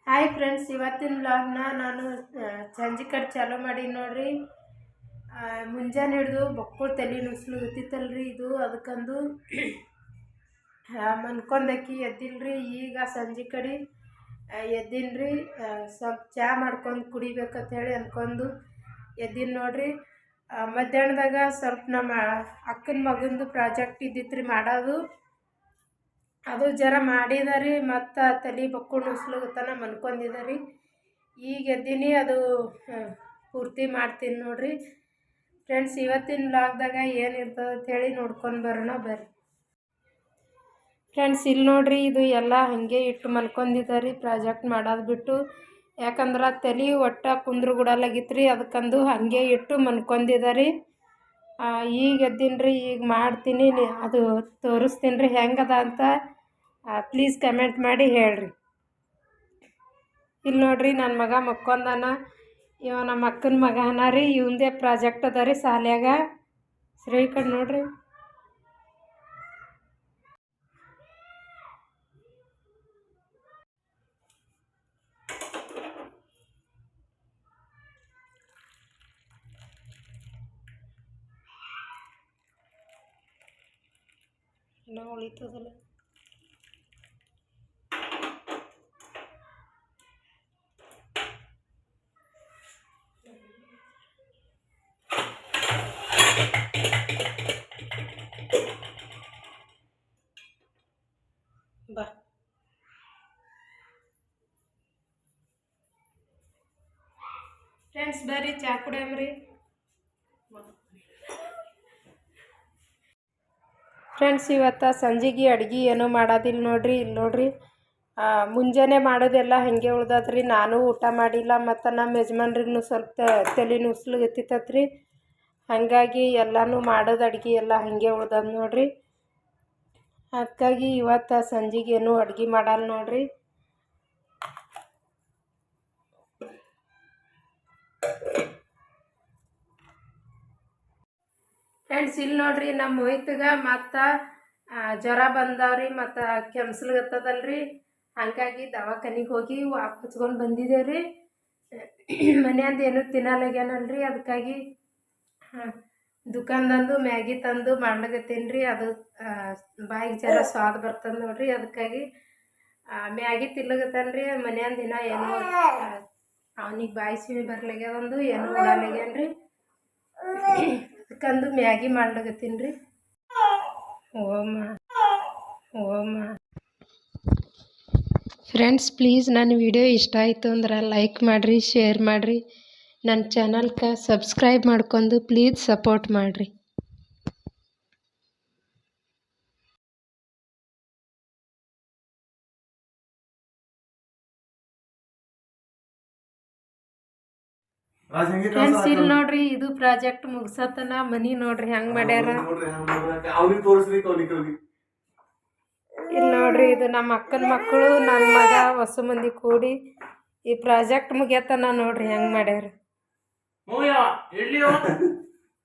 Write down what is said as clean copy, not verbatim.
Hi friends, ಇವತ್ತಿನ ವ್ಲಾಗ್ನ ನಾನು ಸಂಜೆ ಕಡೆ ಚಾಲೂ ಮಾಡಿ ನೋಡ್ರಿ. ಮುಂಜಾನೆ ಹಿಡಿದು ಬಕ್ಕಳು ತಲೆ ನುಸ್ಲು ಗೊತ್ತಿತ್ತಲ್ರಿ. ಇದು ಅದಕ್ಕಂದು ಮನ್ಕೊಂಡಕ್ಕಿ ಎದ್ದಿಲ್ರಿ. ಈಗ ಸಂಜೆ ಕಡೆ ಎದ್ದಿನ್ರಿ. ಸ್ವಲ್ಪ ಚಹಾ ಮಾಡ್ಕೊಂಡು ಕುಡಿಬೇಕಂತ ಹೇಳಿ ಅನ್ಕೊಂಡು ಎದ್ದಿನ ನೋಡ್ರಿ. ಮಧ್ಯಾಹ್ನದಾಗ ಸ್ವಲ್ಪ ನಮ್ಮ ಅಕ್ಕನ ಮಗಂದು ಪ್ರಾಜೆಕ್ಟ್ ಇದ್ದಿತ್ತು ಮಾಡೋದು. ಅದು ಜರ ಮಾಡಿದಾರಿ. ಮತ್ತು ತಲೆ ಬಕ್ಕಳು ನುಸ್ಲುಗತನ ಮನ್ಕೊಂಡಿದ್ದಾರಿ. ಈಗ ಎದ್ದೀನಿ, ಅದು ಪೂರ್ತಿ ಮಾಡ್ತೀನಿ ನೋಡ್ರಿ. ಫ್ರೆಂಡ್ಸ್, ಇವತ್ತಿನ ವ್ಲಾಗ್ದಾಗ ಏನಿರ್ತದೆ ಅಂಥೇಳಿ ನೋಡ್ಕೊಂಡು ಬರೋಣ ಬರ್ರಿ. ಫ್ರೆಂಡ್ಸ್, ಇಲ್ಲಿ ನೋಡ್ರಿ, ಇದು ಎಲ್ಲ ಹಾಗೆ ಇಟ್ಟು ಮಲ್ಕೊಂಡಿದ್ದಾರೆ ಪ್ರಾಜೆಕ್ಟ್ ಮಾಡೋದು ಬಿಟ್ಟು. ಯಾಕಂದ್ರೆ ತಲೆ ಒಟ್ಟ ಕುಂದ್ರು ಗುಡಲಾಗಿತ್ತು ರೀ. ಅದಕ್ಕಂದು ಹಾಗೆ ಇಟ್ಟು ಮನ್ಕೊಂಡಿದ್ದಾರೆ. ಈಗ ಎದ್ದೀನ್ರಿ, ಈಗ ಮಾಡ್ತೀನಿ. ಅದು ತೋರಿಸ್ತೀನಿ ರೀ ಹೆಂಗದ ಅಂತ. ಪ್ಲೀಸ್ ಕಮೆಂಟ್ ಮಾಡಿ ಹೇಳ್ರಿ. ಇಲ್ಲಿ ನೋಡ್ರಿ, ನನ್ನ ಮಗ ಮಕ್ಕೊಂದಾನ. ಇವ ನಮ್ಮ ಅಕ್ಕನ ಮಗ ಅನ ರೀ. ಇವಂದೇ ಪ್ರಾಜೆಕ್ಟ್ ಅದ ರೀ ಶಾಲ್ಯಾಗ. ಸರಿ ಕಡೆ ನೋಡ್ರಿ. ಇನ್ನೂ ಉಳಿತದಲ್ಲ. ಬಾ ಫ್ರೆಂಡ್ಸ್, ಬರ್ರಿ ಚಾ ಕುಡಿಯಮ್ರಿ. ಫ್ರೆಂಡ್ಸ್, ಇವತ್ತು ಸಂಜೆಗೆ ಅಡುಗೆ ಏನೂ ಮಾಡೋದಿಲ್ಲ ನೋಡ್ರಿ. ಇಲ್ಲಿ ನೋಡ್ರಿ, ಮುಂಜಾನೆ ಮಾಡೋದೆಲ್ಲ ಹಾಗೆ ಉಳ್ದದ್ರಿ. ನಾನು ಊಟ ಮಾಡಿಲ್ಲ. ಮತ್ತು ನಮ್ಮ ಯಜಮಾನ್ರಿಗೂ ಸ್ವಲ್ಪ ತಲೆ ನುಸ್ಲಿಗತ್ತಿತ್ತತ್ರಿ. ಹಾಗಾಗಿ ಎಲ್ಲನೂ ಮಾಡೋದು ಅಡುಗೆ ಎಲ್ಲ ಹಾಗೆ ಉಳ್ದದ ನೋಡ್ರಿ. ಅದಕ್ಕಾಗಿ ಇವತ್ತು ಸಂಜೆಗೇನು ಅಡುಗೆ ಮಾಡಲ್ಲ ನೋಡ್ರಿ. ಫ್ರೆಂಡ್ಸ್, ಇಲ್ಲಿ ನೋಡ್ರಿ, ನಮ್ಮ ಮೊಯ್ತಿಗೆ ಮತ್ತು ಜ್ವರ ಬಂದವ್ರಿ. ಮತ್ತು ಕೆಮ್ಸ್ಲಿಗತ್ತದಲ್ರಿ. ಹಾಗಾಗಿ ದವಾಖಾನಿಗೆ ಹೋಗಿ ಹಚ್ಕೊಂಡು ಬಂದಿದ್ದೇವೆ ರೀ. ಮನೆಯಂದು ಏನೂ ತಿನ್ನಲಾಗ್ಯಾನಲ್ರಿ. ಅದಕ್ಕಾಗಿ ದುಕಾನ್ದಂದು ಮ್ಯಾಗಿ ತಂದು ಮಾಡ್ಲಿಕತ್ತೀನಿ ರೀ. ಅದು ಬಾಯಿಗೆ ಜರ ಸ್ವಾದ ಬರ್ತದೆ ನೋಡ್ರಿ. ಅದಕ್ಕಾಗಿ ಮ್ಯಾಗಿ ತಿನ್ಲಕತ್ತಾನ್ರಿ. ಮನೆಯಂದು ದಿನ ಏನೋ ಅವನಿಗೆ ಬಾಯಿ ಸಿಮಿ ಬರ್ಲಾಗ್ಯದಂದು ಏನೂ ಉಡಲಾಗ್ಯಾನ್ರಿ. ಅದಕ್ಕಂದು ಮ್ಯಾಗಿ ಮಾಡ್ಲಿಕತ್ತೀನಿ ರೀ. ಓಮ ಫ್ರೆಂಡ್ಸ್, ಪ್ಲೀಸ್ ನನ್ನ ವಿಡಿಯೋ ಇಷ್ಟ ಆಯಿತು ಅಂದ್ರೆ ಲೈಕ್ ಮಾಡಿರಿ, ಶೇರ್ ಮಾಡಿರಿ. ನನ್ನ ಚಾನಲ್ಗೆ ಸಬ್ಸ್ಕ್ರೈಬ್ ಮಾಡ್ಕೊಂಡು ಪ್ಲೀಸ್ ಸಪೋರ್ಟ್ ಮಾಡಿರಿ. ಫ್ರೆಂಡ್ಸ್, ಇಲ್ಲಿ ನೋಡ್ರಿ, ಇದು ಪ್ರಾಜೆಕ್ಟ್ ಮುಗ್ಸತನ ಮನಿ ನೋಡ್ರಿ ಹೆಂಗ್ ಮಾಡ್ಯಾರ. ಇಲ್ಲಿ ನೋಡ್ರಿ, ಇದು ನಮ್ಮ ಅಕ್ಕನ ಮಕ್ಕಳು, ನನ್ನ ಮಗ, ಹೊಸ ಮಂದಿ ಕೂಡಿ ಈ ಪ್ರಾಜೆಕ್ಟ್ ಮುಗಿಯತನ ನೋಡ್ರಿ ಹೆಂಗ್ ಮಾಡ್ಯಾರ.